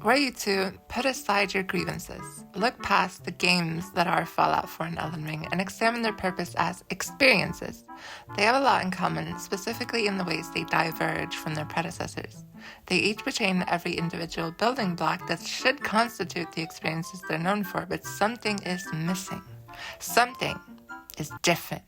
Were you to put aside your grievances, look past the games that are Fallout 4 and Elden Ring, and examine their purpose as experiences, they have a lot in common, specifically in the ways they diverge from their predecessors. They each retain every individual building block that should constitute the experiences they're known for, but something is missing. Something is different.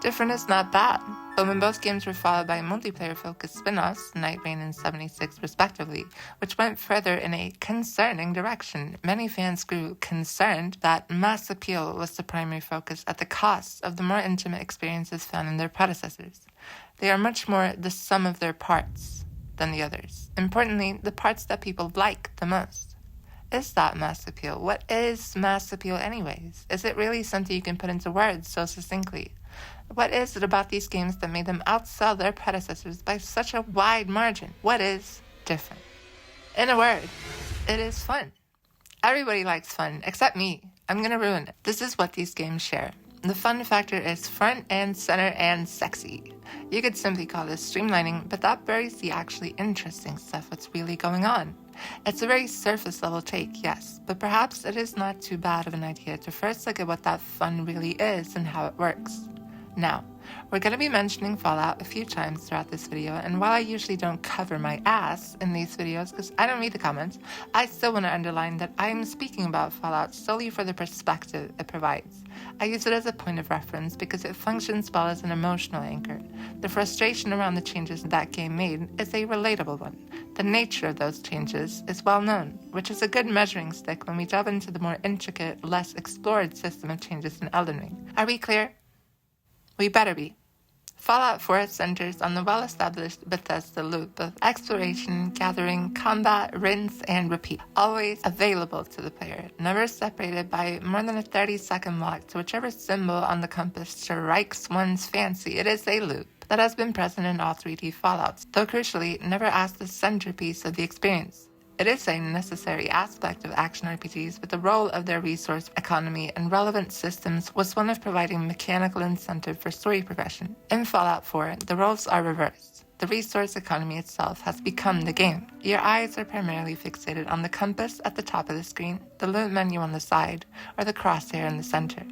Different is not bad, but when both games were followed by multiplayer-focused spin-offs, Night Rain and 76 respectively, which went further in a concerning direction, many fans grew concerned that mass appeal was the primary focus at the cost of the more intimate experiences found in their predecessors. They are much more the sum of their parts than the others. Importantly, the parts that people like the most. Is that mass appeal? What is mass appeal anyways? Is it really something you can put into words so succinctly? What is it about these games that made them outsell their predecessors by such a wide margin? What is different? In a word, it is fun. Everybody likes fun, except me. I'm gonna ruin it. This is what these games share. The fun factor is front and center and sexy. You could simply call this streamlining, but that buries the actually interesting stuff, what's really going on. It's a very surface level take, yes, but perhaps it is not too bad of an idea to first look at what that fun really is and how it works. Now, we're going to be mentioning Fallout a few times throughout this video, and while I usually don't cover my ass in these videos because I don't read the comments, I still want to underline that I am speaking about Fallout solely for the perspective it provides. I use it as a point of reference because it functions well as an emotional anchor. The frustration around the changes that game made is a relatable one. The nature of those changes is well known, which is a good measuring stick when we delve into the more intricate, less explored system of changes in Elden Ring. Are we clear? We better be. Fallout 4 centers on the well-established Bethesda loop of exploration, gathering, combat, rinse, and repeat, always available to the player, never separated by more than a 30-second walk to whichever symbol on the compass strikes one's fancy. It is a loop that has been present in all 3D Fallouts, though crucially never as the centerpiece of the experience. It is a necessary aspect of action RPGs, but the role of their resource economy and relevant systems was one of providing mechanical incentive for story progression. In Fallout 4, the roles are reversed. The resource economy itself has become the game. Your eyes are primarily fixated on the compass at the top of the screen, the loot menu on the side, or the crosshair in the center.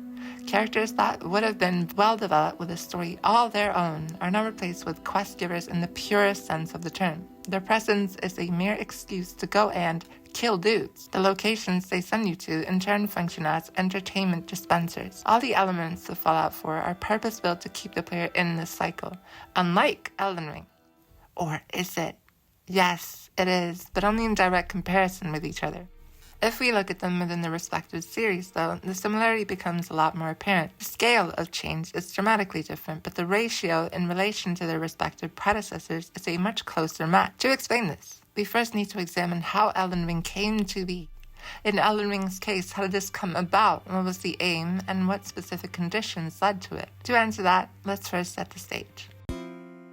Characters that would have been well developed with a story all their own are now replaced with quest givers in the purest sense of the term. Their presence is a mere excuse to go and kill dudes. The locations they send you to in turn function as entertainment dispensers. All the elements of Fallout 4 are purpose-built to keep the player in this cycle, unlike Elden Ring. Or is it? Yes, it is, but only in direct comparison with each other. If we look at them within their respective series, though, the similarity becomes a lot more apparent. The scale of change is dramatically different, but the ratio in relation to their respective predecessors is a much closer match. To explain this, we first need to examine how Elden Ring came to be. In Elden Ring's case, how did this come about? What was the aim, and what specific conditions led to it? To answer that, let's first set the stage.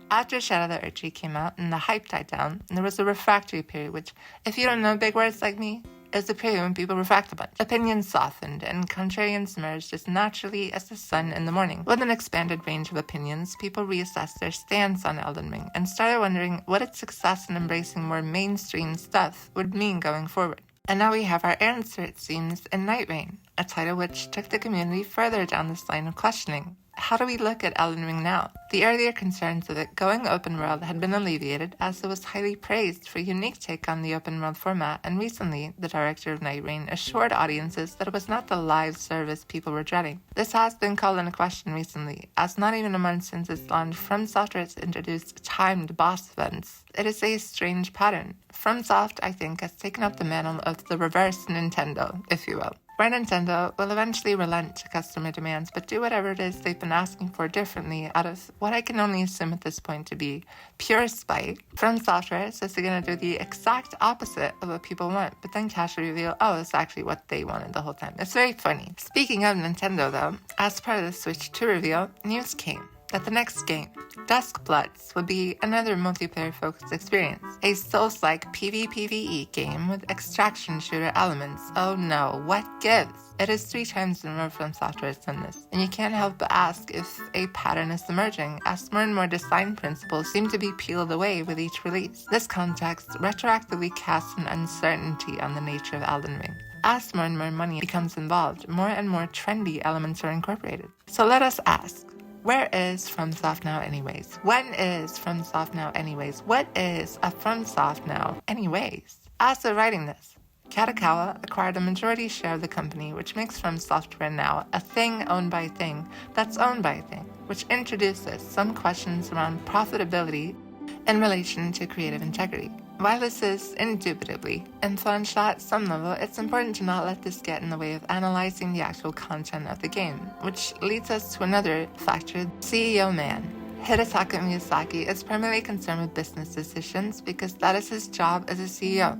After Shadow of the Erdtree came out and the hype died down, there was a refractory period, which, if you don't know big words like me, is the period when people refract a bunch. Opinions softened, and contrarians emerged as naturally as the sun in the morning. With an expanded range of opinions, people reassessed their stance on Elden Ring and started wondering what its success in embracing more mainstream stuff would mean going forward. And now we have our answer, it seems, in Night Rain, a title which took the community further down this line of questioning. How do we look at Elden Ring now? The earlier concerns of it going open world had been alleviated, as it was highly praised for a unique take on the open world format, and recently, the director of Night Rain assured audiences that it was not the live service people were dreading. This has been called into question recently, as not even a month since its launch, FromSoft has introduced timed boss events. It is a strange pattern. FromSoft, I think, has taken up the mantle of the reverse Nintendo, if you will, where Nintendo will eventually relent to customer demands but do whatever it is they've been asking for differently out of what I can only assume at this point to be pure spite. From Software says they're going to do the exact opposite of what people want, but then casually reveal, oh, it's actually what they wanted the whole time. It's very funny. Speaking of Nintendo though, as part of the Switch 2 reveal, news came. that the next game, Dusk Bloods, would be another multiplayer-focused experience. A Souls-like PvPvE game with extraction shooter elements. Oh no, what gives? It is 3 times in a row From Software has done this, and you can't help but ask if a pattern is emerging, as more and more design principles seem to be peeled away with each release. This context retroactively casts an uncertainty on the nature of Elden Ring. As more and more money becomes involved, more and more trendy elements are incorporated. So let us ask, where is FromSoft now anyways? When is FromSoft now anyways? What is a FromSoft now anyways? As of writing this, Catalogue acquired a majority share of the company, which makes From Software now a thing owned by a thing that's owned by a thing, which introduces some questions around profitability in relation to creative integrity. While this is indubitably influential at some level, it's important to not let this get in the way of analyzing the actual content of the game, which leads us to another factor, CEO man. Hidetaka Miyazaki is primarily concerned with business decisions because that is his job as a CEO.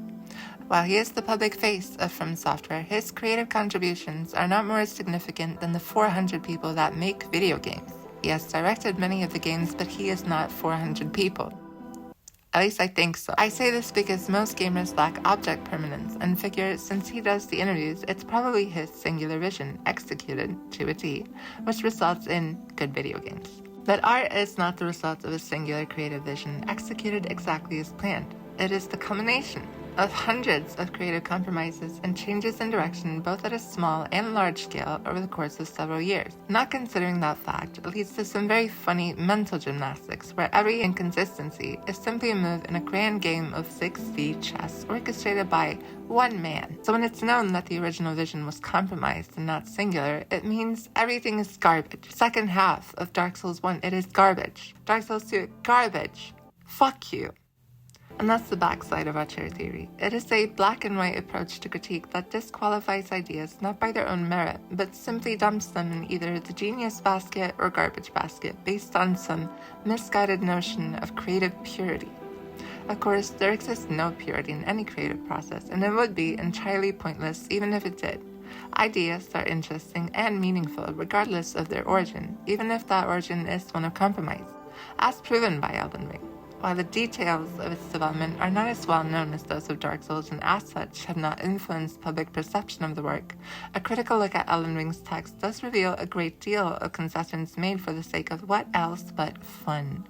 While he is the public face of From Software, his creative contributions are not more significant than the 400 people that make video games. He has directed many of the games, but he is not 400 people. At least I think so. I say this because most gamers lack object permanence and figure since he does the interviews, it's probably his singular vision executed to a T, which results in good video games. But art is not the result of a singular creative vision executed exactly as planned. It is the culmination of hundreds of creative compromises and changes in direction both at a small and large scale over the course of several years. Not considering that fact leads to some very funny mental gymnastics where every inconsistency is simply a move in a grand game of 6D chess orchestrated by one man. So when it's known that the original vision was compromised and not singular, it means everything is garbage. Second half of Dark Souls 1, it is garbage. Dark Souls 2, garbage. Fuck you. And that's the backside of our chair theory. It is a black and white approach to critique that disqualifies ideas not by their own merit, but simply dumps them in either the genius basket or garbage basket based on some misguided notion of creative purity. Of course, there exists no purity in any creative process, and it would be entirely pointless even if it did. Ideas are interesting and meaningful regardless of their origin, even if that origin is one of compromise, as proven by Elden Ring. While the details of its development are not as well known as those of Dark Souls and as such have not influenced public perception of the work, a critical look at Elden Ring's text does reveal a great deal of concessions made for the sake of what else but fun.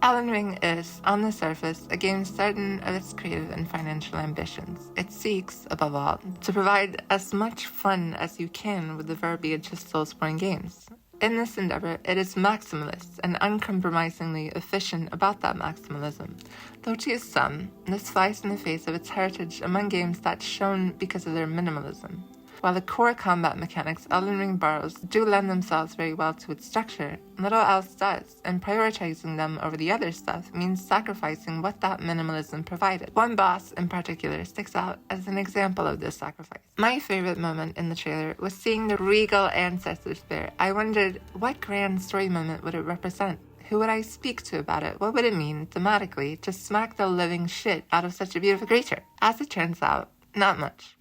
Elden Ring is, on the surface, a game certain of its creative and financial ambitions. It seeks, above all, to provide as much fun as you can with the verbiage of soulsborne games. In this endeavor, it is maximalist and uncompromisingly efficient about that maximalism, though to some, this flies in the face of its heritage among games that shone because of their minimalism. While the core combat mechanics Elden Ring borrows do lend themselves very well to its structure, little else does, and prioritizing them over the other stuff means sacrificing what that minimalism provided. One boss in particular sticks out as an example of this sacrifice. My favorite moment in the trailer was seeing the regal ancestors there. I wondered, what grand story moment would it represent? Who would I speak to about it? What would it mean, thematically, to smack the living shit out of such a beautiful creature? As it turns out, not much.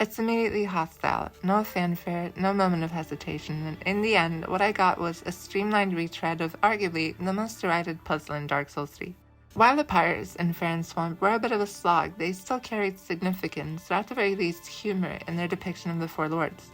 It's immediately hostile, no fanfare, no moment of hesitation, and in the end, what I got was a streamlined retread of arguably the most derided puzzle in Dark Souls 3. While the pyres in Farron Swamp were a bit of a slog, they still carried significance, or at the very least humor, in their depiction of the four lords.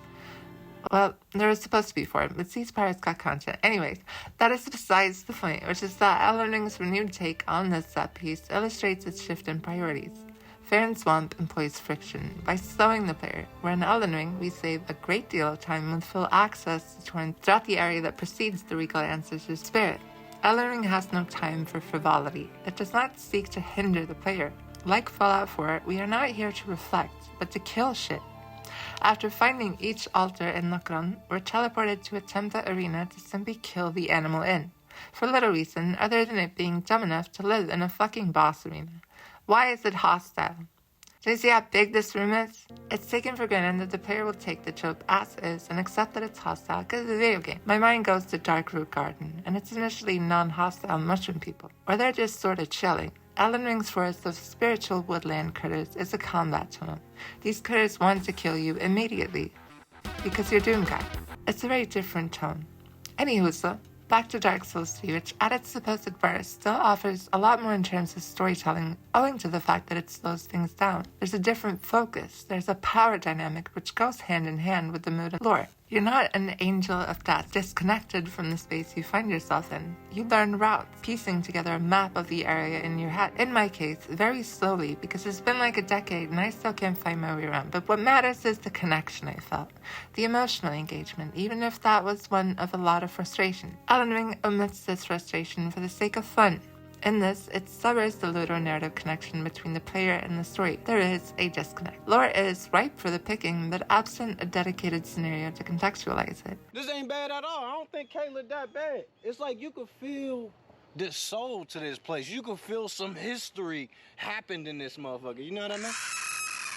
Well, there was supposed to be 4, but these pyres got content. Anyways, that is besides the point, which is that Elden Ring's renewed take on this set piece illustrates its shift in priorities. Farron Swamp employs friction by slowing the player, where in Elden Ring we save a great deal of time with full access to torrent throughout the area that precedes the regal ancestor's spirit. Elden Ring has no time for frivolity. It does not seek to hinder the player. Like Fallout 4, we are not here to reflect, but to kill shit. After finding each altar in Nokron, we're teleported to a temple arena to simply kill the animal in, for little reason other than it being dumb enough to live in a fucking boss arena. Why is it hostile? Do you see how big this room is? It's taken for granted that the player will take the trope as is and accept that it's hostile because it's a video game. My mind goes to Dark Root Garden, and it's initially non-hostile mushroom people. Or they're just sort of chilling. Elden Ring's forest of spiritual woodland critters is a combat tone. These critters want to kill you immediately because you're Doom Guy. It's a very different tone. Anywho, Back to Dark Souls 3, which at its supposed worst still offers a lot more in terms of storytelling, owing to the fact that it slows things down. There's a different focus, there's a power dynamic which goes hand in hand with the mood and lore. You're not an angel of death disconnected from the space you find yourself in. You learn routes, piecing together a map of the area in your head. In my case, very slowly, because it's been like a decade and I still can't find my way around. But what matters is the connection I felt, the emotional engagement, even if that was one of a lot of frustration. Elden Ring omits this frustration for the sake of fun. In this, it severs the ludonarrative connection between the player and the story. There is a disconnect. Lore is ripe for the picking, but absent a dedicated scenario to contextualize it. This ain't bad at all. I don't think Kayla that bad. It's like you could feel the soul to this place. You could feel some history happened in this motherfucker. You know what I mean?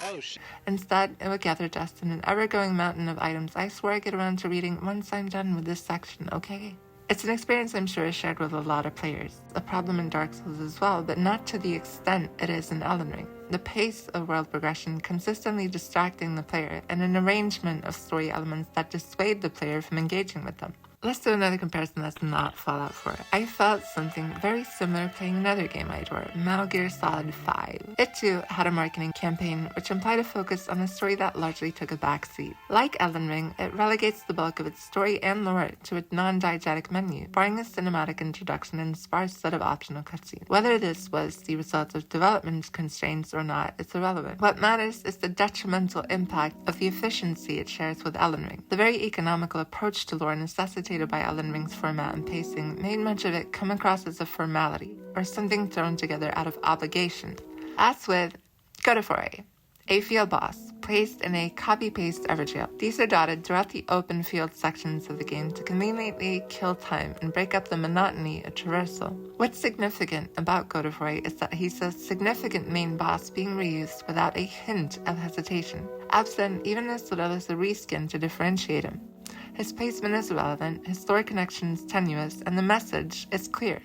Oh, shit. Instead, it would gather dust in an ever-going mountain of items I swear I get around to reading once I'm done with this section, okay? It's an experience I'm sure is shared with a lot of players, a problem in Dark Souls as well, but not to the extent it is in Elden Ring. The pace of world progression consistently distracting the player, and an arrangement of story elements that dissuade the player from engaging with them. Let's do another comparison that's not Fallout 4. I felt something very similar playing another game I adore, Metal Gear Solid 5. It too had a marketing campaign which implied a focus on a story that largely took a backseat. Like Elden Ring, it relegates the bulk of its story and lore to a non-diegetic menu, barring a cinematic introduction and sparse set of optional cutscenes. Whether this was the result of development constraints or not is irrelevant. What matters is the detrimental impact of the efficiency it shares with Elden Ring. The very economical approach to lore necessitated by Elden Ring's format and pacing made much of it come across as a formality, or something thrown together out of obligation. As with godefroy, a field boss, placed in a copy-paste everjail. These are dotted throughout the open field sections of the game to conveniently kill time and break up the monotony of traversal. What's significant about Godefroy is that he's a significant main boss being reused without a hint of hesitation, absent even as little as a reskin to differentiate him. His placement is relevant, his story connection is tenuous, and the message is clear.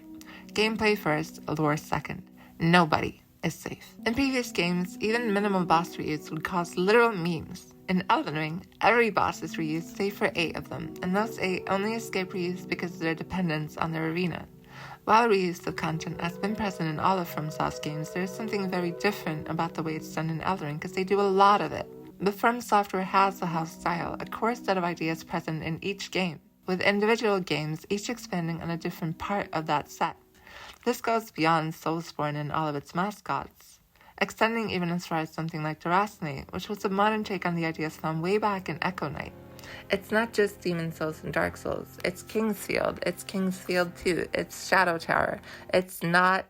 Gameplay first, lore second. Nobody is safe. In previous games, even minimal boss reuse would cause literal memes. In Elden Ring, every boss is reused save for 8 of them, and those 8 only escape reuse because of their dependence on their arena. While reuse of content has been present in all of FromSoft's games, there is something very different about the way it's done in Elden Ring because they do a lot of it. But From Software has a house style, a core set of ideas present in each game, with individual games each expanding on a different part of that set. This goes beyond Soulsborne and all of its mascots, extending even as far as something like Durasne, which was a modern take on the ideas found way back in Echo Knight. It's not just Demon Souls and Dark Souls, it's Kingsfield, it's Kingsfield 2, it's Shadow Tower, it's not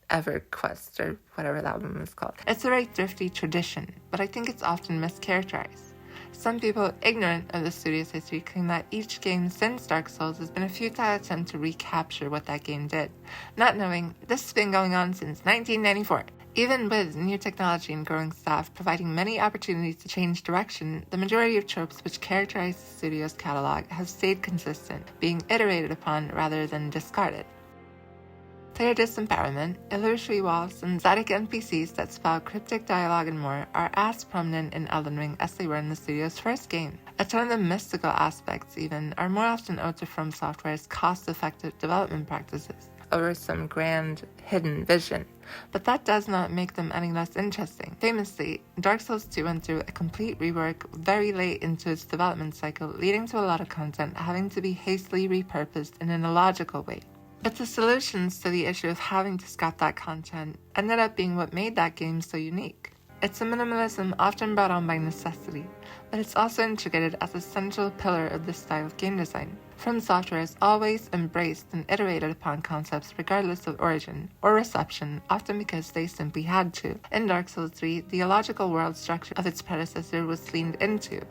EverQuest, or whatever that one was called. It's a very thrifty tradition, but I think it's often mischaracterized. Some people ignorant of the studio's history claim that each game since Dark Souls has been a futile attempt to recapture what that game did, not knowing this has been going on since 1994. Even with new technology and growing staff providing many opportunities to change direction, the majority of tropes which characterize the studio's catalog have stayed consistent, being iterated upon rather than discarded. Player disempowerment, illusory walls, and static NPCs that spell cryptic dialogue and more are as prominent in Elden Ring as they were in the studio's first game. A ton of the mystical aspects, even, are more often owed to From Software's cost-effective development practices over some grand, hidden vision. But that does not make them any less interesting. Famously, Dark Souls 2 went through a complete rework very late into its development cycle, leading to a lot of content having to be hastily repurposed in an illogical way. But the solutions to the issue of having to scrap that content ended up being what made that game so unique. It's a minimalism often brought on by necessity, but it's also integrated as a central pillar of this style of game design. From Software has always embraced and iterated upon concepts regardless of origin or reception, often because they simply had to. In Dark Souls 3, the illogical world structure of its predecessor was leaned into,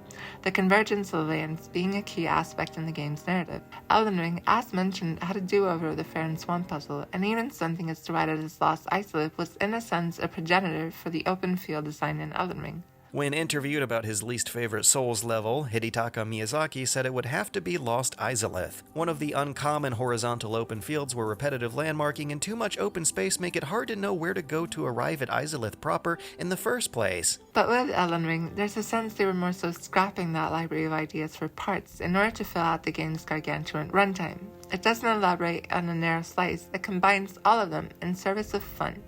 the convergence of lands being a key aspect in the game's narrative. Elden Ring, as mentioned, had a do-over of the Fair and Swamp puzzle, and even something as derided as Lost Isolith was in a sense a progenitor for the open field design in Elden Ring. When interviewed about his least favorite Souls level, Hidetaka Miyazaki said it would have to be Lost Isolith, one of the uncommon horizontal open fields where repetitive landmarking and too much open space make it hard to know where to go to arrive at Isolith proper in the first place. But with Elden Ring, there's a sense they were more so scrapping that library of ideas for parts in order to fill out the game's gargantuan runtime. It doesn't elaborate on a narrow slice, it combines all of them in service of fun.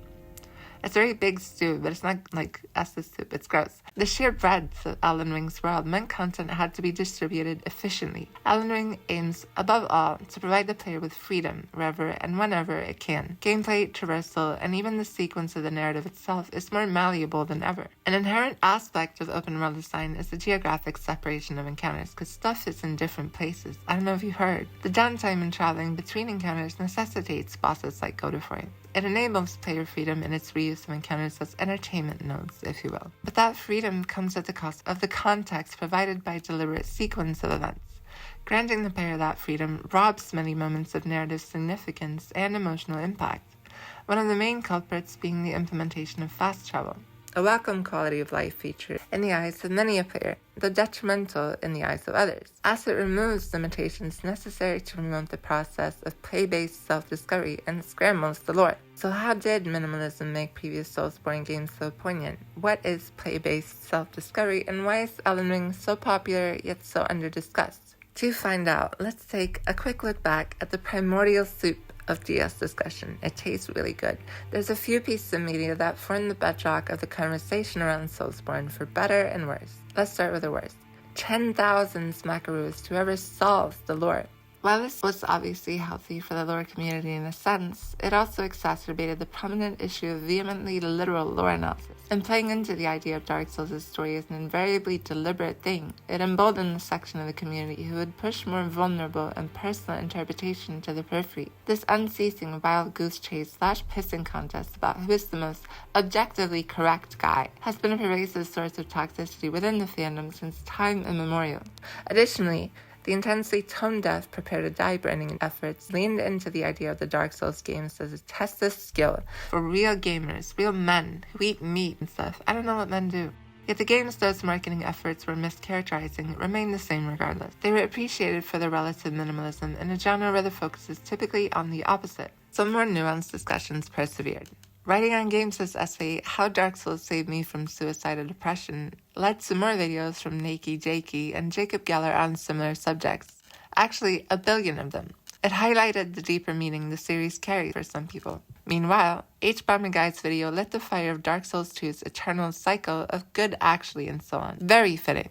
It's a very big stew, but it's not like Estes soup, it's gross. The sheer breadth of Elden Ring's world meant content had to be distributed efficiently. Elden Ring aims, above all, to provide the player with freedom, wherever and whenever it can. Gameplay, traversal, and even the sequence of the narrative itself is more malleable than ever. An inherent aspect of open world design is the geographic separation of encounters, because stuff is in different places. I don't know if you've heard. The downtime in traveling between encounters necessitates bosses like Godefroy. It enables player freedom in its reuse of encounters as entertainment nodes, if you will. But that freedom comes at the cost of the context provided by a deliberate sequence of events. Granting the player that freedom robs many moments of narrative significance and emotional impact, one of the main culprits being the implementation of fast travel. A welcome quality of life feature in the eyes of many a player, though detrimental in the eyes of others, as it removes limitations necessary to promote the process of play-based self-discovery and scrambles the lore. So how did minimalism make previous soulsborne games so poignant? What is play-based self-discovery, and why is Elden Ring so popular yet so under-discussed? To find out, let's take a quick look back at the primordial soup of DS discussion. It tastes really good. There's a few pieces of media that form the bedrock of the conversation around soulsborne, for better and worse. Let's start with the worst. 10,000 smackaroos to whoever solves the lore. While this was obviously healthy for the lore community in a sense, it also exacerbated the prominent issue of vehemently literal lore analysis. And playing into the idea of Dark Souls' story is an invariably deliberate thing. It emboldened the section of the community who would push more vulnerable and personal interpretation to the periphery. This unceasing wild goose chase / pissing contest about who is the most objectively correct guy has been a pervasive source of toxicity within the fandom since time immemorial. Additionally, the intensely tone-deaf prepare-to-die branding efforts leaned into the idea of the Dark Souls games as a test of skill for real gamers, real men who eat meat and stuff. I don't know what men do. Yet the games those marketing efforts were mischaracterizing remained the same regardless. They were appreciated for their relative minimalism in a genre where the focus is typically on the opposite. Some more nuanced discussions persevered. Writing on Games' essay, How Dark Souls Saved Me from Suicidal Depression, led to more videos from Nakey Jakey and Jacob Geller on similar subjects. Actually, a billion of them. It highlighted the deeper meaning the series carried for some people. Meanwhile, H. Guy's video lit the fire of Dark Souls 2's eternal cycle of good actually and so on. Very fitting.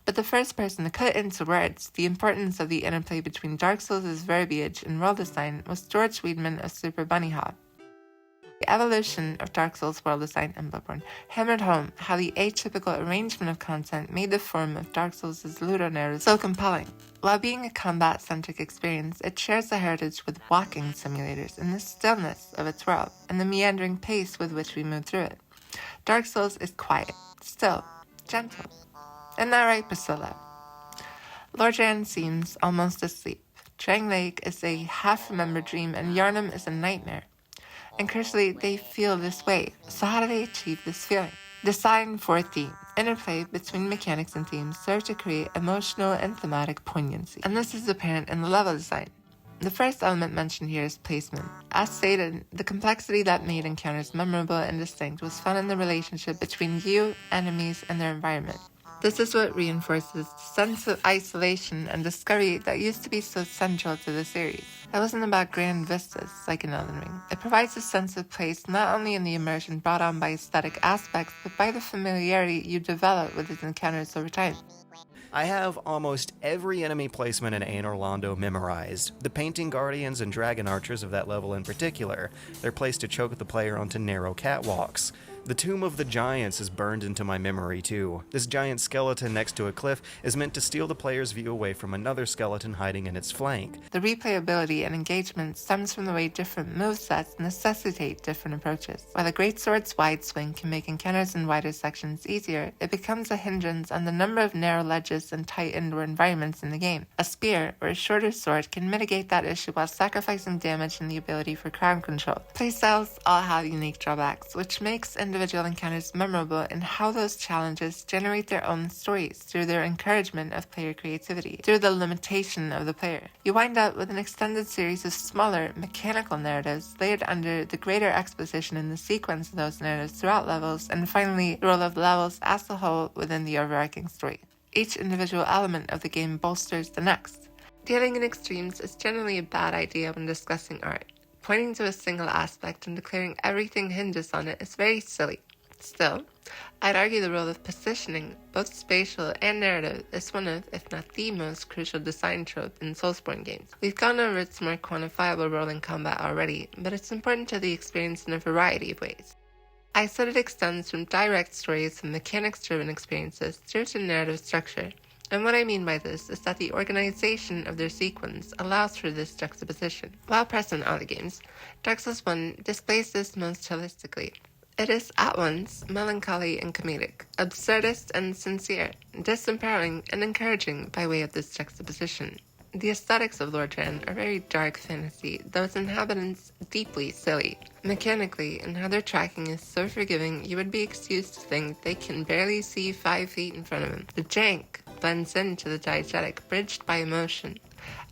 But the first person to put into words the importance of the interplay between Dark Souls' verbiage and world design was George Weidman of Super Bunny Hop. The evolution of Dark Souls world design and Bloodborne hammered home how the atypical arrangement of content made the form of Dark Souls' ludo-narrative so compelling. While being a combat-centric experience, it shares a heritage with walking simulators in the stillness of its world and the meandering pace with which we move through it. Dark Souls is quiet, still, gentle. Isn't that right, Priscilla? Lordran seems almost asleep. Drang Lake is a half-remembered dream and Yharnam is a nightmare. And crucially, they feel this way. So how do they achieve this feeling? Design for theme. Interplay between mechanics and themes serve to create emotional and thematic poignancy. And this is apparent in the level design. The first element mentioned here is placement. As stated, the complexity that made encounters memorable and distinct was found in the relationship between you, enemies, and their environment. This is what reinforces the sense of isolation and discovery that used to be so central to the series. That wasn't about grand vistas like in Elden Ring. It provides a sense of place not only in the immersion brought on by aesthetic aspects, but by the familiarity you develop with its encounters over time. I have almost every enemy placement in Ain Orlando memorized. The painting guardians and dragon archers of that level in particular. They're placed to choke the player onto narrow catwalks. The Tomb of the Giants is burned into my memory too. This giant skeleton next to a cliff is meant to steal the player's view away from another skeleton hiding in its flank. The replayability and engagement stems from the way different movesets necessitate different approaches. While the greatsword's wide swing can make encounters in wider sections easier, it becomes a hindrance on the number of narrow ledges and tight indoor environments in the game. A spear or a shorter sword can mitigate that issue while sacrificing damage and the ability for crowd control. Playstyles all have unique drawbacks, which makes individual encounters memorable in how those challenges generate their own stories through their encouragement of player creativity, through the limitation of the player. You wind up with an extended series of smaller, mechanical narratives layered under the greater exposition in the sequence of those narratives throughout levels, and finally, the role of levels as a whole within the overarching story. Each individual element of the game bolsters the next. Dealing in extremes is generally a bad idea when discussing art. Pointing to a single aspect and declaring everything hinges on it is very silly. Still, I'd argue the role of positioning, both spatial and narrative, is one of, if not the most crucial design trope in soulsborne games. We've gone over its more quantifiable role in combat already, but it's important to the experience in a variety of ways. I said it extends from direct stories and mechanics-driven experiences through to narrative structure. And what I mean by this is that the organization of their sequence allows for this juxtaposition. While present in other games, Dark Souls 1 displays this most holistically. It is at once melancholy and comedic, absurdist and sincere, disempowering and encouraging by way of this juxtaposition. The aesthetics of Lordran are very dark fantasy, though its inhabitants deeply silly. Mechanically, and how their tracking is so forgiving, you would be excused to think they can barely see 5 feet in front of them. The jank blends into the diegetic, bridged by emotion.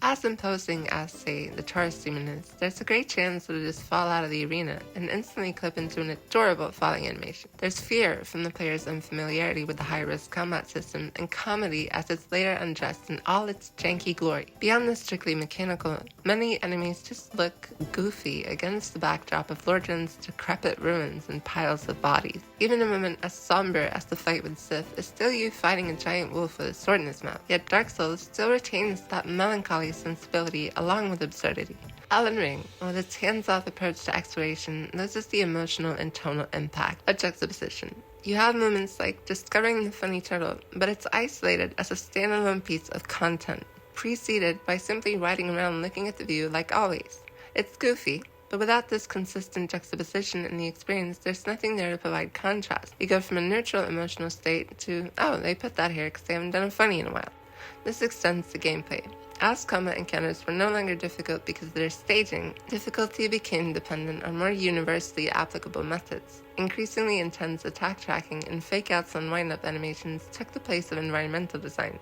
As imposing as, say, the Taurus demon is, there's a great chance that it'll just fall out of the arena and instantly clip into an adorable falling animation. There's fear from the player's unfamiliarity with the high-risk combat system, and comedy as it's later undressed in all its janky glory. Beyond the strictly mechanical, many enemies just look goofy against the backdrop of Lordran's decrepit ruins and piles of bodies. Even a moment as somber as the fight with Sith is still you fighting a giant wolf with a sword in his mouth, yet Dark Souls still retains that melancholy sensibility along with absurdity. Elden Ring, with its hands-off approach to exploration, loses the emotional and tonal impact of juxtaposition. You have moments like discovering the funny turtle, but it's isolated as a standalone piece of content, preceded by simply riding around looking at the view like always. It's goofy, but without this consistent juxtaposition in the experience, there's nothing there to provide contrast. You go from a neutral emotional state to, oh, they put that here because they haven't done a funny in a while. This extends the gameplay. As combat encounters were no longer difficult because of their staging, difficulty became dependent on more universally applicable methods. Increasingly intense attack tracking and fake-outs on wind-up animations took the place of environmental design.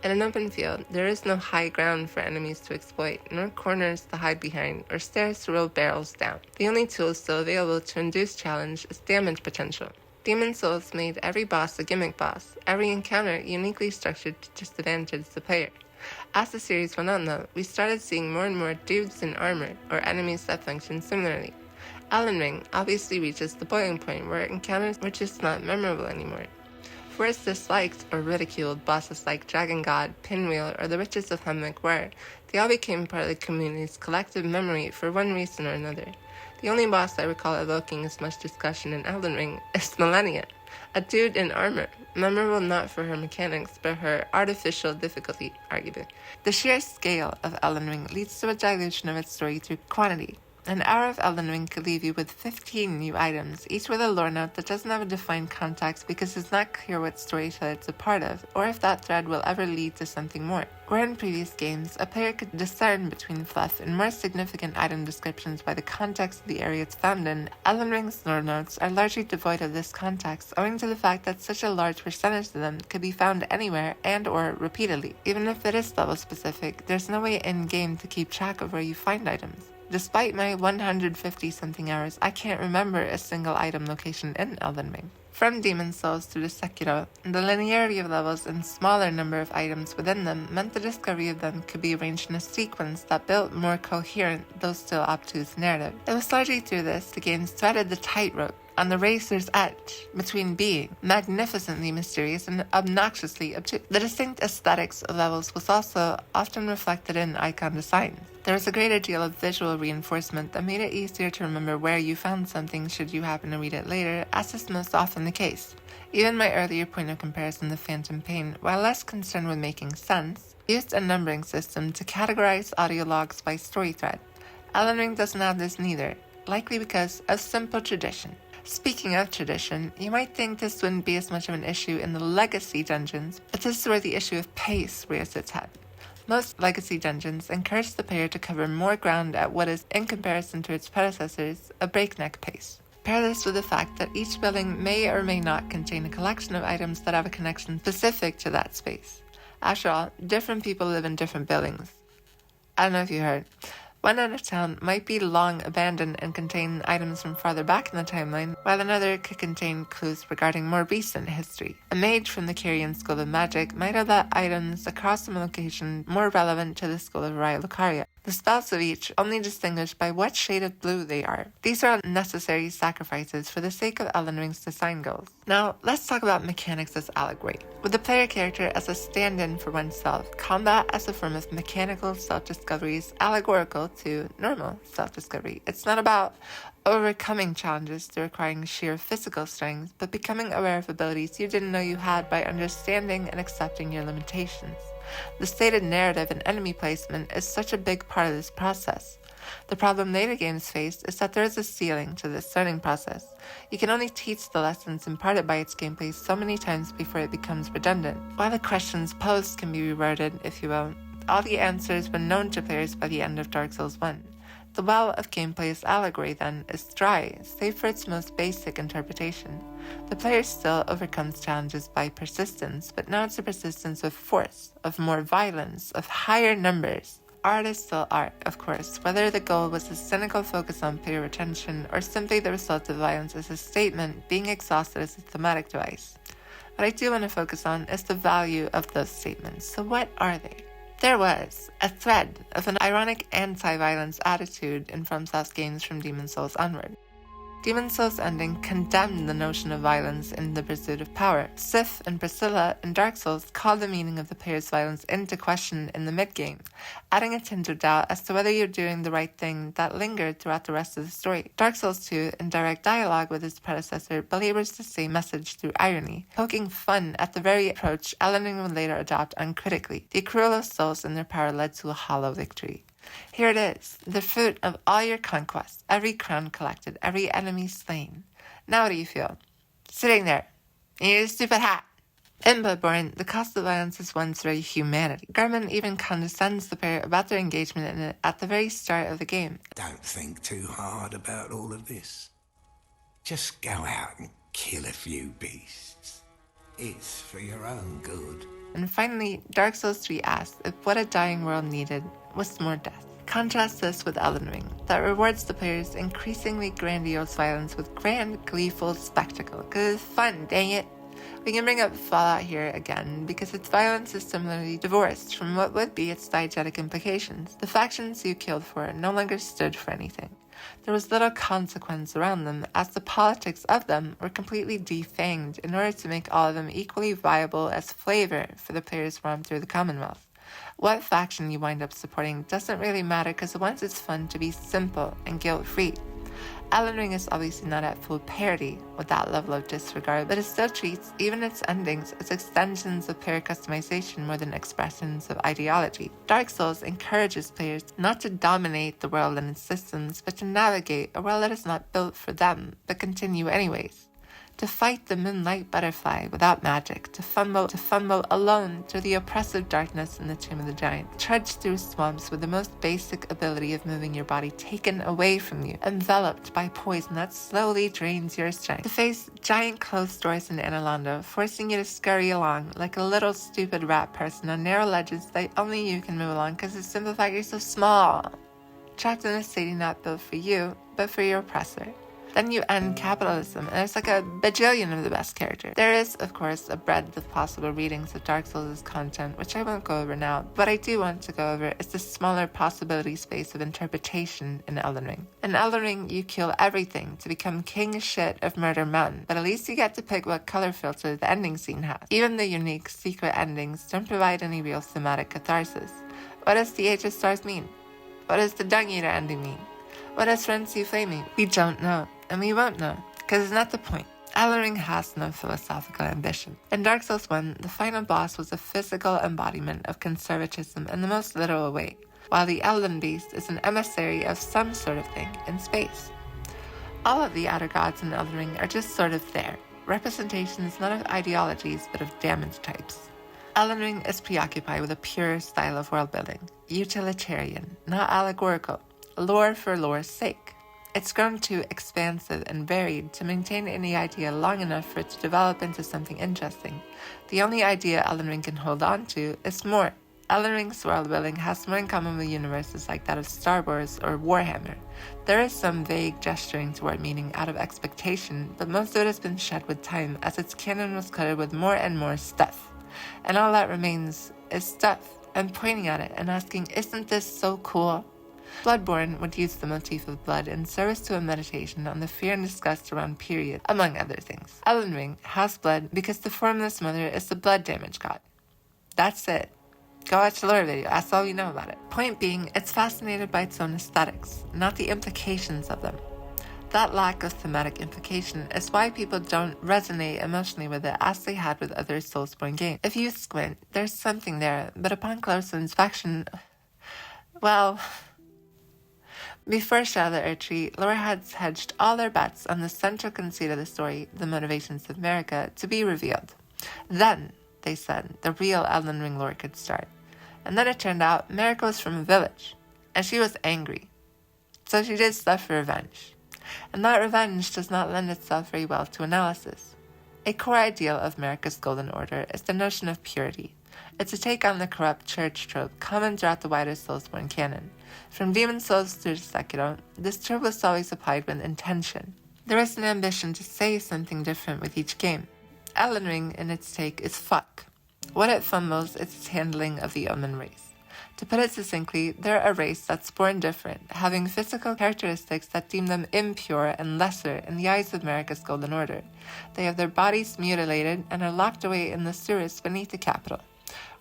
In an open field, there is no high ground for enemies to exploit, nor corners to hide behind, or stairs to roll barrels down. The only tool still available to induce challenge is damage potential. Demon Souls made every boss a gimmick boss, every encounter uniquely structured to disadvantage the player. As the series went on though, we started seeing more and more dudes in armor, or enemies that function similarly. Elden Ring obviously reaches the boiling point where encounters were just not memorable anymore. For as disliked or ridiculed bosses like Dragon God, Pinwheel, or the Witches of Hemwick were, they all became part of the community's collective memory for one reason or another. The only boss I recall evoking as much discussion in Elden Ring is Millennia, a dude in armor, memorable not for her mechanics, but her artificial difficulty, arguably. The sheer scale of Elden Ring leads to a dilution of its story through quantity. An hour of Elden Ring could leave you with 15 new items, each with a lore note that doesn't have a defined context because it's not clear what storyteller it's a part of, or if that thread will ever lead to something more. Where in previous games, a player could discern between fluff and more significant item descriptions by the context of the area it's found in, Elden Ring's lore notes are largely devoid of this context, owing to the fact that such a large percentage of them could be found anywhere and or repeatedly. Even if it is level specific, there's no way in-game to keep track of where you find items. Despite my 150-something hours, I can't remember a single item location in Elden Ring. From Demon Souls to the Sekiro, the linearity of levels and smaller number of items within them meant the discovery of them could be arranged in a sequence that built more coherent, though still obtuse, narrative. It was largely through this the games threaded the tightrope on the razor's edge between being magnificently mysterious and obnoxiously obtuse. The distinct aesthetics of levels was also often reflected in icon designs. There was a greater deal of visual reinforcement that made it easier to remember where you found something should you happen to read it later, as is most often the case. Even my earlier point of comparison, the Phantom Pain, while less concerned with making sense, used a numbering system to categorize audio logs by story thread. Elden Ring doesn't have this neither, likely because of simple tradition. Speaking of tradition, you might think this wouldn't be as much of an issue in the legacy dungeons, but this is where the issue of pace rears its head. Most legacy dungeons encourage the player to cover more ground at what is, in comparison to its predecessors, a breakneck pace. Pair this with the fact that each building may or may not contain a collection of items that have a connection specific to that space. After all, different people live in different buildings. I don't know if you heard. One end of town might be long abandoned and contain items from farther back in the timeline, while another could contain clues regarding more recent history. A mage from the Kyrian School of Magic might have that items across a location more relevant to the School of Lucaria. The spells of each only distinguished by what shade of blue they are. These are unnecessary sacrifices for the sake of Elden Ring's design goals. Now, let's talk about mechanics as allegory. With the player character as a stand-in for oneself, combat as a form of mechanical self-discovery is allegorical to normal self-discovery. It's not about overcoming challenges through requiring sheer physical strength, but becoming aware of abilities you didn't know you had by understanding and accepting your limitations. The stated narrative and enemy placement is such a big part of this process. The problem later games face is that there is a ceiling to this learning process. You can only teach the lessons imparted by its gameplay so many times before it becomes redundant. While the questions posed can be reworded, if you will, all the answers were known to players by the end of Dark Souls 1. The well of gameplay's allegory, then, is dry, save for its most basic interpretation. The player still overcomes challenges by persistence, but now it's a persistence of force, of more violence, of higher numbers. Art is still art, of course, whether the goal was a cynical focus on player retention or simply the result of violence as a statement being exhausted as a thematic device. What I do want to focus on is the value of those statements. So what are they? There was a thread of an ironic anti-violence attitude in FromSofts games from Demon's Souls onward. Demon's Souls' ending condemned the notion of violence in the pursuit of power. Sif and Priscilla in Dark Souls called the meaning of the player's violence into question in the mid-game, adding a tinge of doubt as to whether you're doing the right thing that lingered throughout the rest of the story. Dark Souls 2, in direct dialogue with its predecessor, belabors the same message through irony, poking fun at the very approach Elden Ring would later adopt uncritically. The accrual of souls and their power led to a hollow victory. Here it is, the fruit of all your conquests, every crown collected, every enemy slain. Now what do you feel? Sitting there, in your stupid hat. In Bloodborne, the cost of violence is one's very humanity. Gehrman even condescends the player about their engagement in it at the very start of the game. Don't think too hard about all of this. Just go out and kill a few beasts. It's for your own good. And finally, Dark Souls 3 asks if what a dying world needed was more death. Contrast this with Elden Ring, that rewards the player's increasingly grandiose violence with grand, gleeful spectacle, because it's fun, dang it. We can bring up Fallout here again, because its violence is similarly divorced from what would be its diegetic implications. The factions you killed for no longer stood for anything. There was little consequence around them, as the politics of them were completely defanged in order to make all of them equally viable as flavor for the players roam through the Commonwealth. What faction you wind up supporting doesn't really matter, because it wants its fun to be simple and guilt-free. Elden Ring is obviously not at full parity with that level of disregard, but it still treats even its endings as extensions of player customization more than expressions of ideology. Dark Souls encourages players not to dominate the world and its systems, but to navigate a world that is not built for them, but continue anyways. To fight the moonlight butterfly without magic, to fumble alone through the oppressive darkness in the Tomb of the Giant, trudge through swamps with the most basic ability of moving your body taken away from you, enveloped by poison that slowly drains your strength, to face giant closed doors in Analondo, forcing you to scurry along like a little stupid rat person on narrow ledges that only you can move along because it's simplified you're so small, trapped in a city not built for you, but for your oppressor. Then you end capitalism, and there's like a bajillion of the best characters. There is, of course, a breadth of possible readings of Dark Souls' content, which I won't go over now. What I do want to go over is the smaller possibility space of interpretation in Elden Ring. In Elden Ring, you kill everything to become king shit of Murder Mountain, but at least you get to pick what color filter the ending scene has. Even the unique secret endings don't provide any real thematic catharsis. What does the Age of Stars mean? What does the Dung Eater ending mean? What does Frenzy Flame mean? We don't know. And we won't know, because it's not the point. Elden Ring has no philosophical ambition. In Dark Souls 1, the final boss was a physical embodiment of conservatism in the most literal way, while the Elden Beast is an emissary of some sort of thing in space. All of the outer gods in Elden Ring are just sort of there, representations not of ideologies but of damage types. Elden Ring is preoccupied with a pure style of world building, utilitarian, not allegorical, lore for lore's sake. It's grown too expansive and varied to maintain any idea long enough for it to develop into something interesting. The only idea Elden Ring can hold on to is more. Elden Ring's world building has more in common with universes like that of Star Wars or Warhammer. There is some vague gesturing toward meaning out of expectation, but most of it has been shed with time as its canon was coated with more and more stuff. And all that remains is stuff, and pointing at it and asking, isn't this so cool? Bloodborne would use the motif of blood in service to a meditation on the fear and disgust around period, among other things. Elden Ring has blood because the formless mother is the blood damage god. That's it. Go watch the lore video, that's all you know about it. Point being, it's fascinated by its own aesthetics, not the implications of them. That lack of thematic implication is why people don't resonate emotionally with it as they had with other soulsborne games. If you squint, there's something there, but upon close inspection, well... Before Shadow the Erdtree, loreheads hedged all their bets on the central conceit of the story, the motivations of Marika, to be revealed. Then, they said, the real Elden Ring lore could start. And then it turned out Marika was from a village, and she was angry. So she did stuff for revenge. And that revenge does not lend itself very well to analysis. A core ideal of Marika's Golden Order is the notion of purity. It's a take on the corrupt church trope common throughout the wider Soulsborne canon. From Demon Souls through to Sekiro, this trope was always applied with intention. There is an ambition to say something different with each game. Elden Ring, in its take, is fuck. What it fumbles is its handling of the Omen race. To put it succinctly, they're a race that's born different, having physical characteristics that deem them impure and lesser in the eyes of Marika's Golden Order. They have their bodies mutilated and are locked away in the sewers beneath the capital.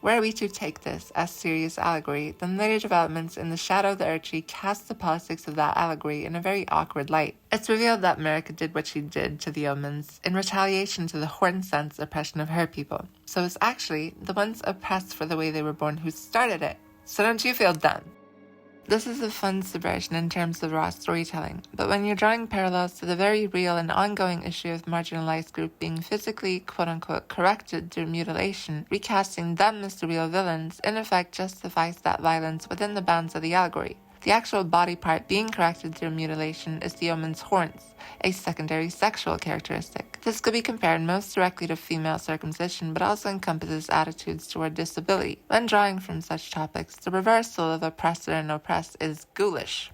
Were we to take this as serious allegory, then later developments in the Shadow of the Erdtree cast the politics of that allegory in a very awkward light. It's revealed that Marika did what she did to the Omens in retaliation to the Horn-Sense oppression of her people. So it's actually the ones oppressed for the way they were born who started it. So don't you feel dumb? This is a fun subversion in terms of raw storytelling, but when you're drawing parallels to the very real and ongoing issue of marginalized group being physically quote-unquote corrected through mutilation, recasting them as the real villains in effect justifies that violence within the bounds of the allegory. The actual body part being corrected through mutilation is the Omen's horns, a secondary sexual characteristic. This could be compared most directly to female circumcision, but also encompasses attitudes toward disability. When drawing from such topics, the reversal of oppressor and oppressed is ghoulish.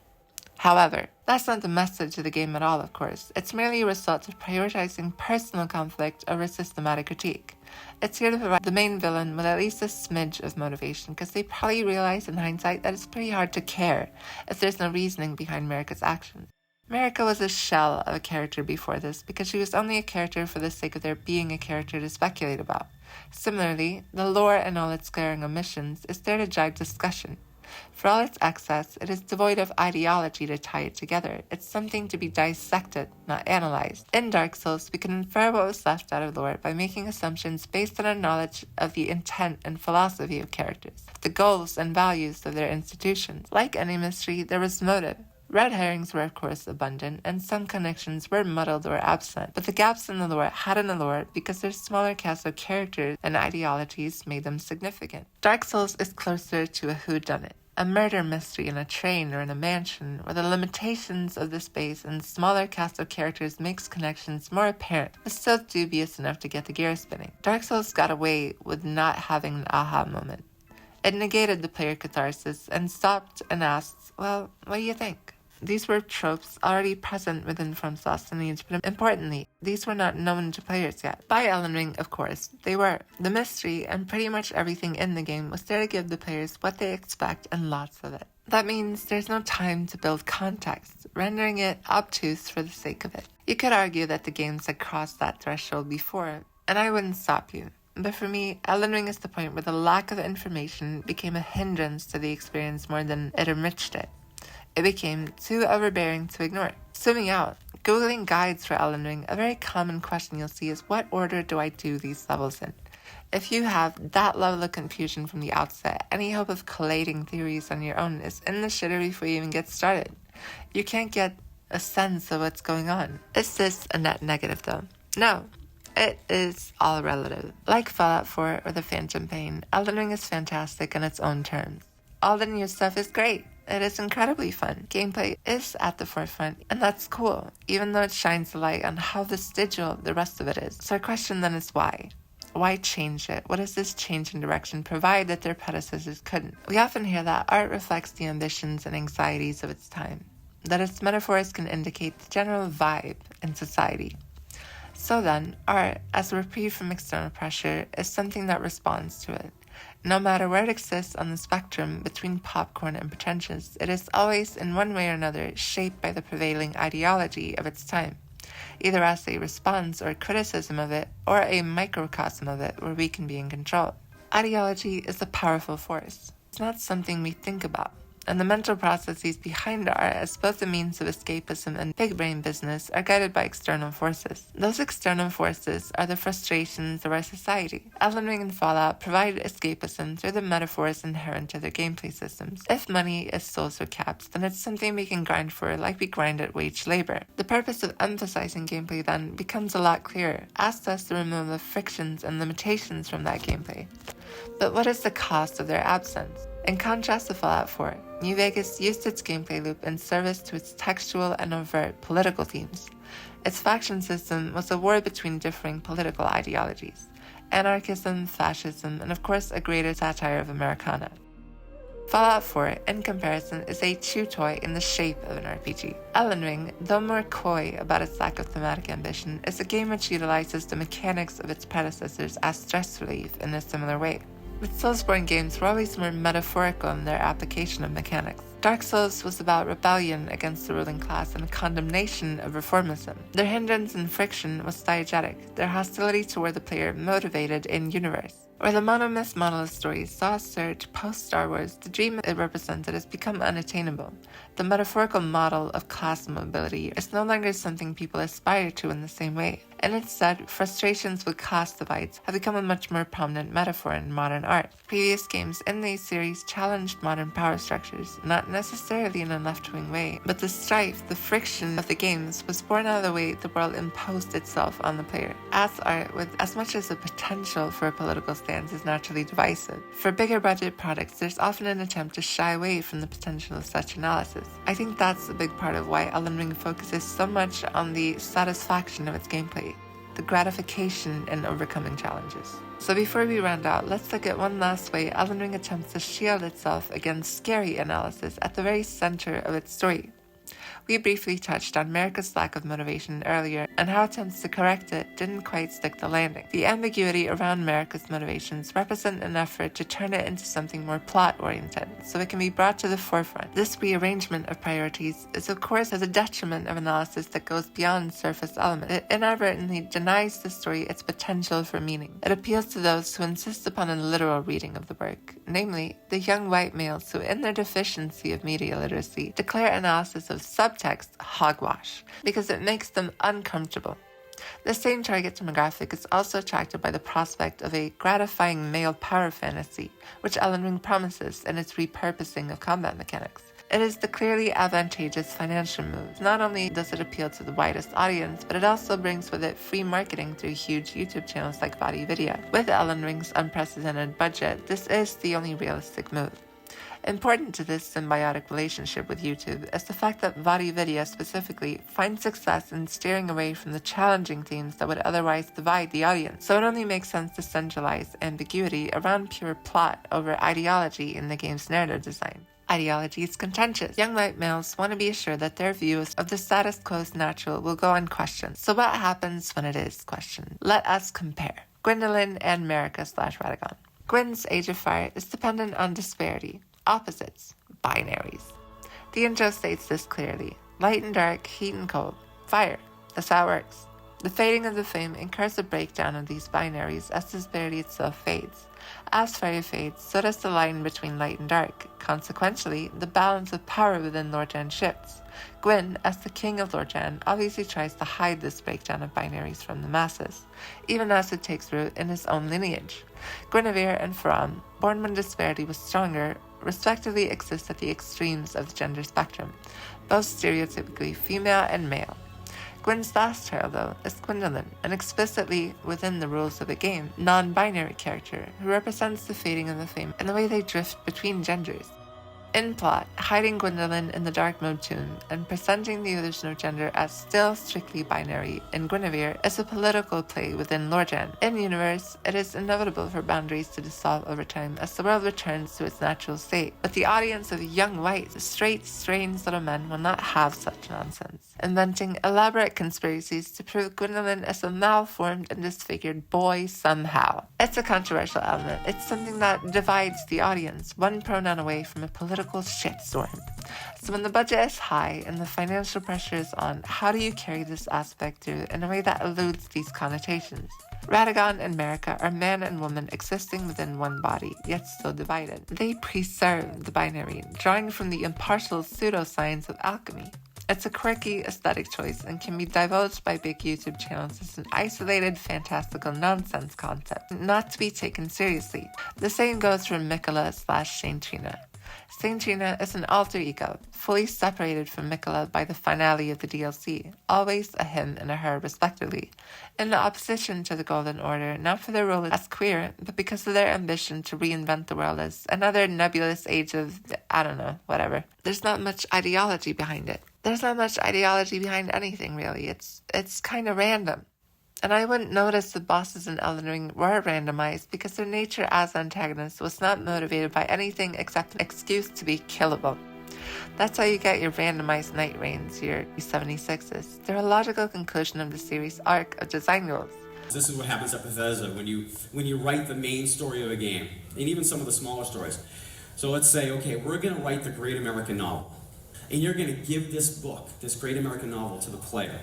However, that's not the message of the game at all, of course. It's merely a result of prioritizing personal conflict over systematic critique. It's here to provide the main villain with at least a smidge of motivation, because they probably realize in hindsight that it's pretty hard to care if there's no reasoning behind Marika's actions. Marika was a shell of a character before this, because she was only a character for the sake of there being a character to speculate about. Similarly, the lore and all its glaring omissions is there to drive discussion. For all its excess, it is devoid of ideology to tie it together. It's something to be dissected, not analyzed. In Dark Souls, we can infer what was left out of lore by making assumptions based on our knowledge of the intent and philosophy of characters, the goals and values of their institutions. Like any mystery, there was motive. Red herrings were of course abundant, and some connections were muddled or absent, but the gaps in the lore had an allure because their smaller cast of characters and ideologies made them significant. Dark Souls is closer to a whodunit, a murder mystery in a train or in a mansion, where the limitations of the space and smaller cast of characters makes connections more apparent, but still dubious enough to get the gears spinning. Dark Souls got away with not having an aha moment. It negated the player catharsis and stopped and asked, well, what do you think? These were tropes already present within FromSofts lineage, but importantly, these were not known to players yet. By Elden Ring, of course, they were. The mystery and pretty much everything in the game was there to give the players what they expect and lots of it. That means there's no time to build context, rendering it obtuse for the sake of it. You could argue that the games had crossed that threshold before, and I wouldn't stop you. But for me, Elden Ring is the point where the lack of information became a hindrance to the experience more than it enriched it. It became too overbearing to ignore. Zooming out, Googling guides for Elden Ring, a very common question you'll see is, what order do I do these levels in? If you have that level of confusion from the outset, any hope of collating theories on your own is in the shitter before you even get started. You can't get a sense of what's going on. Is this a net negative though? No. It is all relative. Like Fallout 4 or The Phantom Pain, Elden Ring is fantastic on its own terms. All the new stuff is great. It is incredibly fun. Gameplay is at the forefront, and that's cool, even though it shines a light on how vestigial the rest of it is. So our question then is why? Why change it? What does this change in direction provide that their predecessors couldn't? We often hear that art reflects the ambitions and anxieties of its time, that its metaphors can indicate the general vibe in society. So then, art, as a reprieve from external pressure, is something that responds to it. No matter where it exists on the spectrum between popcorn and pretentious, it is always, in one way or another, shaped by the prevailing ideology of its time, either as a response or criticism of it, or a microcosm of it where we can be in control. Ideology is a powerful force. It's not something we think about. And the mental processes behind art, as both a means of escapism and big brain business, are guided by external forces. Those external forces are the frustrations of our society. Elden Ring and Fallout provide escapism through the metaphors inherent to their gameplay systems. If money is souls or caps, then it's something we can grind for like we grind at wage labor. The purpose of emphasizing gameplay then becomes a lot clearer, as does the removal of frictions and limitations from that gameplay. But what is the cost of their absence? In contrast to Fallout 4, New Vegas used its gameplay loop in service to its textual and overt political themes. Its faction system was a war between differing political ideologies, anarchism, fascism, and of course a greater satire of Americana. Fallout 4, in comparison, is a chew toy in the shape of an RPG. Elden Ring, though more coy about its lack of thematic ambition, is a game which utilizes the mechanics of its predecessors as stress relief in a similar way. With Soulsborne games were always more metaphorical in their application of mechanics. Dark Souls was about rebellion against the ruling class and condemnation of reformism. Their hindrance and friction was diegetic, their hostility toward the player motivated in universe. Where the monomyth model of stories saw a surge post-Star Wars, the dream it represented has become unattainable. The metaphorical model of class mobility is no longer something people aspire to in the same way, and instead, frustrations with class divides have become a much more prominent metaphor in modern art. Previous games in these series challenged modern power structures, not necessarily in a left-wing way, but the strife, the friction of the games was born out of the way the world imposed itself on the player. As art, with as much as the potential for a political stance is naturally divisive, for bigger budget products, there's often an attempt to shy away from the potential of such analysis. I think that's a big part of why Elden Ring focuses so much on the satisfaction of its gameplay, the gratification in overcoming challenges. So before we round out, let's look at one last way Elden Ring attempts to shield itself against scary analysis at the very center of its story. We briefly touched on America's lack of motivation earlier and how attempts to correct it didn't quite stick the landing. The ambiguity around America's motivations represent an effort to turn it into something more plot-oriented, so it can be brought to the forefront. This rearrangement of priorities is of course at the detriment of analysis that goes beyond surface elements. It inadvertently denies the story its potential for meaning. It appeals to those who insist upon a literal reading of the work, namely the young white males who, in their deficiency of media literacy, declare analysis of subtext hogwash because it makes them uncomfortable. The same target demographic is also attracted by the prospect of a gratifying male power fantasy, which Elden Ring promises in its repurposing of combat mechanics. It is the clearly advantageous financial move. Not only does it appeal to the widest audience, but it also brings with it free marketing through huge YouTube channels like Video. With Elden Ring's unprecedented budget, this is the only realistic move. Important to this symbiotic relationship with YouTube is the fact that Video specifically finds success in steering away from the challenging themes that would otherwise divide the audience, so it only makes sense to centralize ambiguity around pure plot over ideology in the game's narrative design. Ideology is contentious. Young white males want to be assured that their views of the status quo is natural will go unquestioned. So what happens when it is questioned? Let us compare Gwynolin and Marika/Radagon. Gwyn's Age of Fire is dependent on disparity. Opposites, binaries. The intro states this clearly. Light and dark, heat and cold, fire. That's how it works. The fading of the flame incurs a breakdown of these binaries as disparity itself fades. As fire fades, so does the line between light and dark. Consequently, the balance of power within Lordran shifts. Gwyn, as the king of Lordran, obviously tries to hide this breakdown of binaries from the masses, even as it takes root in his own lineage. Gwynevere and From, born when disparity was stronger, respectively exist at the extremes of the gender spectrum, both stereotypically female and male. Gwyn's last child, though, is Gwyndolin, an explicitly, within the rules of the game, non-binary character who represents the fading of the flame and the way they drift between genders. In plot, hiding Gwyndolin in the dark mode tomb and presenting the illusion of gender as still strictly binary in Gwynevere is a political play within Lorjan. In universe, it is inevitable for boundaries to dissolve over time as the world returns to its natural state. But the audience of young white, straight, strange little men will not have such nonsense, inventing elaborate conspiracies to prove Gwyndolin is a malformed and disfigured boy somehow. It's a controversial element. It's something that divides the audience, one pronoun away from a political shitstorm. So when the budget is high and the financial pressure is on, how do you carry this aspect through in a way that eludes these connotations? Radagon and Marika are man and woman existing within one body, yet still divided. They preserve the binary, drawing from the impartial pseudoscience of alchemy. It's a quirky aesthetic choice and can be divulged by big YouTube channels as an isolated, fantastical nonsense concept, not to be taken seriously. The same goes for Miquella/Saint Trina. Saint Trina is an alter ego, fully separated from Miquella by the finale of the DLC, always a him and a her respectively, in opposition to the Golden Order, not for their role as queer, but because of their ambition to reinvent the world as another nebulous age of, I don't know, whatever. There's not much ideology behind it. There's not much ideology behind anything, really. It's kind of random. And I wouldn't notice the bosses in Elden Ring were randomized because their nature as antagonists was not motivated by anything except an excuse to be killable. That's how you get your randomized Night Rains, your 76s. They're a logical conclusion of the series' arc of design goals. This is what happens at Bethesda when you write the main story of a game, and even some of the smaller stories. So let's say, okay, we're going to write the Great American Novel, and you're going to give this book, this Great American Novel, to the player.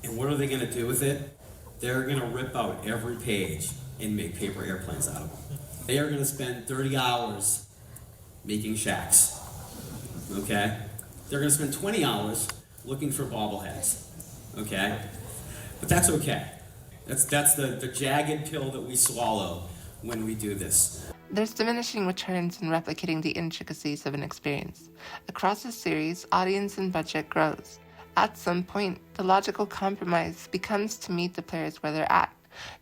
And what are they going to do with it? They're going to rip out every page and make paper airplanes out of them. They are going to spend 30 hours making shacks, okay? They're going to spend 20 hours looking for bobbleheads, okay? But that's okay. That's the jagged pill that we swallow when we do this. There's diminishing returns in replicating the intricacies of an experience. Across the series, audience and budget grows. At some point, the logical compromise becomes to meet the players where they're at,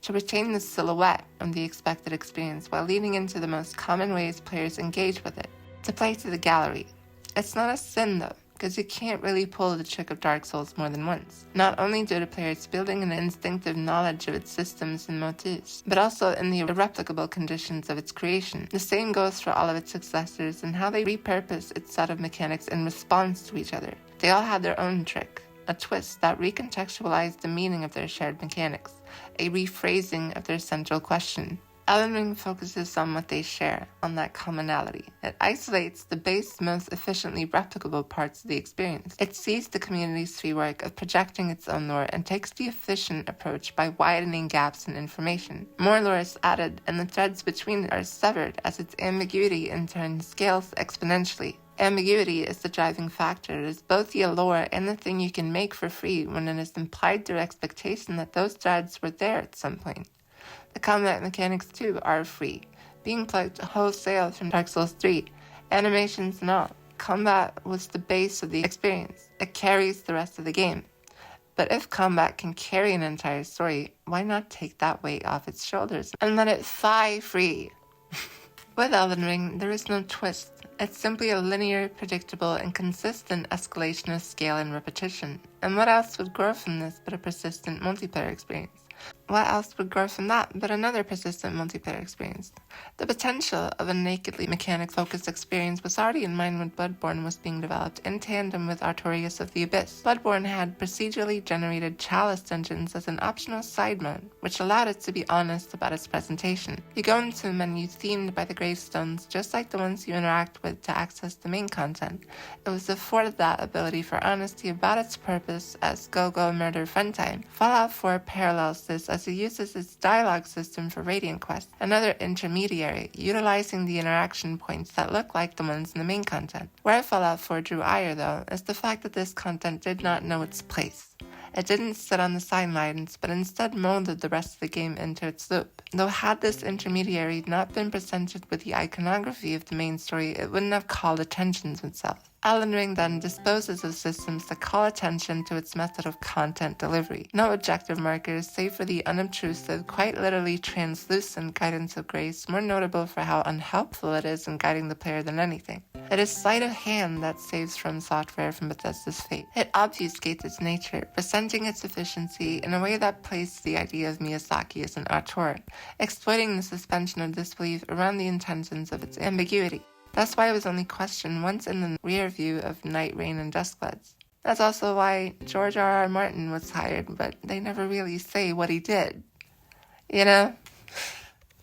to retain the silhouette of the expected experience while leaning into the most common ways players engage with it, to play to the gallery. It's not a sin though, because you can't really pull the trick of Dark Souls more than once, not only due to players building an instinctive knowledge of its systems and motifs, but also in the irreplicable conditions of its creation. The same goes for all of its successors and how they repurpose its set of mechanics in response to each other. They all had their own trick, a twist that recontextualized the meaning of their shared mechanics, a rephrasing of their central question. Elden Ring focuses on what they share, on that commonality. It isolates the base, most efficiently replicable parts of the experience. It sees the community's free work of projecting its own lore and takes the efficient approach by widening gaps in information. More lore is added, and the threads between it are severed as its ambiguity in turn scales exponentially. Ambiguity is the driving factor. It is both the allure and the thing you can make for free when it is implied through expectation that those threads were there at some point. The combat mechanics too are free, being plugged wholesale from Dark Souls 3, animations and all. Combat was the base of the experience. It carries the rest of the game. But if combat can carry an entire story, why not take that weight off its shoulders and let it fly free? With Elden Ring, there is no twist. It's simply a linear, predictable, and consistent escalation of scale and repetition. And what else would grow from this but a persistent multiplayer experience? What else would grow from that but another persistent multiplayer experience? The potential of a nakedly mechanic-focused experience was already in mind when Bloodborne was being developed in tandem with Artorias of the Abyss. Bloodborne had procedurally generated chalice dungeons as an optional side mode, which allowed it to be honest about its presentation. You go into a menu themed by the gravestones, just like the ones you interact with to access the main content. It was afforded that ability for honesty about its purpose as go-go murder fun time. Fallout 4 parallels this as it uses its dialogue system for Radiant Quest, another intermediary, utilizing the interaction points that look like the ones in the main content. Where Fallout 4 drew ire, though, is the fact that this content did not know its place. It didn't sit on the sidelines, but instead molded the rest of the game into its loop. Though had this intermediary not been presented with the iconography of the main story, it wouldn't have called attention to itself. Elden Ring then disposes of systems that call attention to its method of content delivery. No objective markers, save for the unobtrusive, quite literally translucent guidance of grace, more notable for how unhelpful it is in guiding the player than anything. It is sleight of hand that saves From Software from Bethesda's fate. It obfuscates its nature, presenting its efficiency in a way that places the idea of Miyazaki as an auteur, exploiting the suspension of disbelief around the intentions of its ambiguity. That's why it was only questioned once in the rear view of Night Rain and Duskbloods. That's also why George R.R. Martin was hired, but they never really say what he did. You know?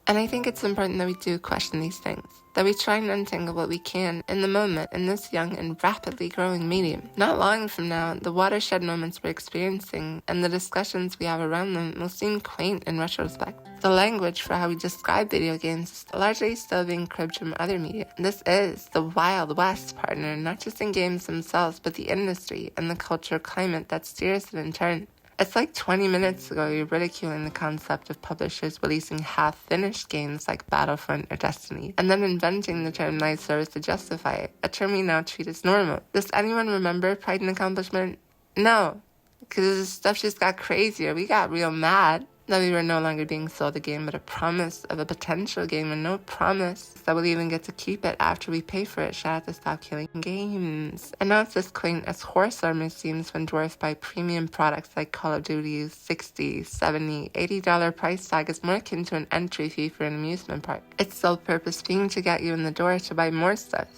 And I think it's important that we do question these things, that we try and untangle what we can in the moment in this young and rapidly growing medium. Not long from now, the watershed moments we're experiencing and the discussions we have around them will seem quaint in retrospect. The language for how we describe video games is largely still being cribbed from other media. This is the Wild West, partner, not just in games themselves, but the industry and the cultural climate that steers it in turn. It's like 20 minutes ago you're ridiculing the concept of publishers releasing half-finished games like Battlefront or Destiny, and then inventing the term live service to justify it, a term we now treat as normal. Does anyone remember Pride and Accomplishment? No, because stuff just got crazier. We got real mad that we were no longer being sold a game, but a promise of a potential game, and no promise that we'll even get to keep it after we pay for it. Shout out to Stop Killing Games. And now it's as quaint as horse armor seems when dwarfed by premium products like Call of Duty's $60, $70, $80 price tag is more akin to an entry fee for an amusement park. Its sole purpose being to get you in the door to buy more stuff.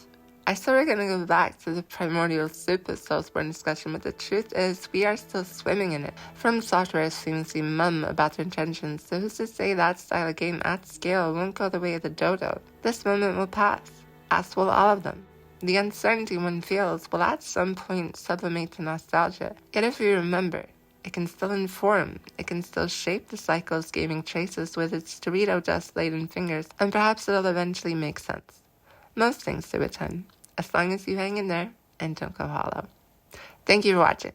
I said we're going to go back to the primordial soup of soulsborne discussion, but the truth is we are still swimming in it. From Software seems to be mum about their intentions, so who's to say that style of game at scale won't go the way of the dodo? This moment will pass, as will all of them. The uncertainty one feels will at some point sublimate to nostalgia. Yet if you remember, it can still inform, it can still shape the cycles gaming traces with its Dorito dust-laden fingers, and perhaps it'll eventually make sense. Most things do with time, as long as you hang in there and don't go hollow. Thank you for watching.